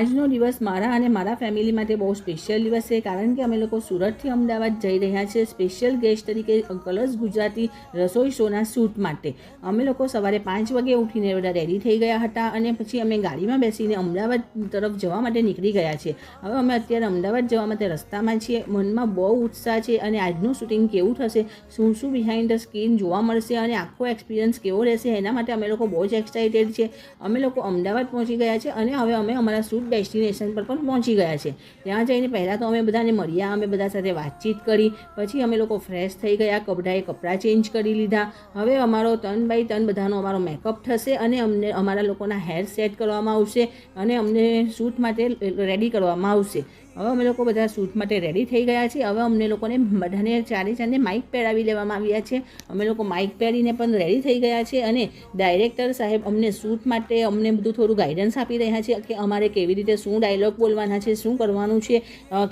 આજનો દિવસ મારા અને મારા ફેમિલી માટે બહુ સ્પેશિયલ દિવસ છે, કારણ કે અમે લોકો સુરતથી અમદાવાદ જઈ રહ્યા છીએ સ્પેશિયલ ગેસ્ટ તરીકે કલર્સ ગુજરાતી રસોઈ શોના શૂટ માટે. અમે લોકો સવારે 5 વાગે ઉઠીને બધા રેડી થઈ ગયા હતા અને પછી અમે ગાડીમાં બેસીને અમદાવાદ તરફ જવા માટે નીકળી ગયા છીએ. હવે અમે અત્યારે અમદાવાદ જવા માટે રસ્તામાં છીએ. મનમાં બહુ ઉત્સાહ છે અને આજનું શૂટિંગ કેવું થશે, શું શું બિહાઇન્ડ ધ સ્ક્રીન જોવા મળશે અને આખો એક્સપિરિયન્સ કેવો રહેશે, એના માટે અમે લોકો બહુ જ એક્સાઇટેડ છે. અમે લોકો અમદાવાદ પહોંચી ગયા છે અને હવે અમે અમારા શૂટ ડેસ્ટિનેશન પર પણ પહોંચી ગયા છે. ત્યાં જઈને પહેલાં તો અમે બધાને મળ્યા, અમે બધા સાથે વાતચીત કરી, પછી અમે લોકો ફ્રેશ થઈ ગયા, કપડાં ચેન્જ કરી લીધા. હવે અમારો ટર્ન બાય ટર્ન બધાનો અમારો મેકઅપ થશે અને અમને અમારા લોકોના હેર સેટ કરવામાં આવશે અને અમને શૂટ માટે રેડી કરવામાં આવશે. હવે અમે લોકો બધા શૂટ માટે રેડી થઈ ગયા છે. હવે અમને લોકોને બધાને ચારે માઇક પહેરાવી લેવામાં આવ્યા છે. અમે લોકો માઇક પહેરીને પણ રેડી થઈ ગયા છે અને ડાયરેક્ટર સાહેબ અમને શૂટ માટે અમને બધું થોડું ગાઈડન્સ આપી રહ્યા છે કે અમારે કેવી રીતે શું ડાયલોગ બોલવાના છે, શું કરવાનું છે,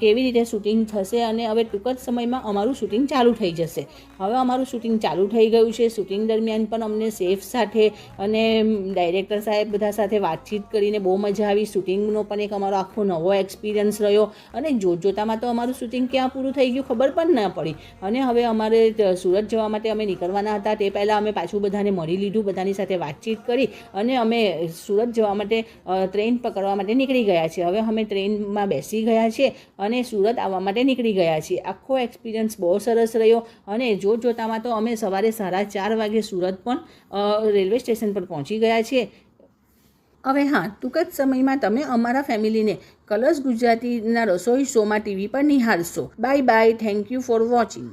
કેવી રીતે શૂટિંગ થશે અને હવે ટૂંક જ સમયમાં અમારું શૂટિંગ ચાલુ થઈ જશે. હવે અમારું શૂટિંગ ચાલુ થઈ ગયું છે. શૂટિંગ દરમિયાન પણ અમને સેફ સાથે અને ડાયરેક્ટર સાહેબ બધા સાથે વાતચીત કરીને બહુ મજા આવી. શૂટિંગનો પણ એક અમારો આખો નવો એક્સપિરિયન્સ રહ્યો અને જોતામાં તો અમારું શૂટિંગ ક્યાં પૂરું થઈ ગયું ખબર પણ ન પડી. અને હવે અમારે સુરત જવા માટે અમે નીકળવાના હતા. તે પહેલાં અમે પાછું બધાને મળી લીધું, બધાની સાથે વાતચીત કરી અને અમે સુરત જવા માટે ટ્રેન પકડવા માટે નીકળી ગયા છીએ. હવે અમે ટ્રેનમાં બેસી ગયા છીએ અને સુરત આવવા માટે નીકળી ગયા છીએ. આખો એક્સપિરિયન્સ બહુ સરસ રહ્યો અને જોતામાં તો અમે સવારે 4:30 વાગે સુરત પણ રેલવે સ્ટેશન પર પહોંચી ગયા છીએ. હવે હા, ટૂંક જ સમયમાં તમે અમારા ફેમિલીને કલર્સ ગુજરાતીના રસોઈ શોમાં ટીવી પર નિહાળશો. Bye bye. Thank you for watching.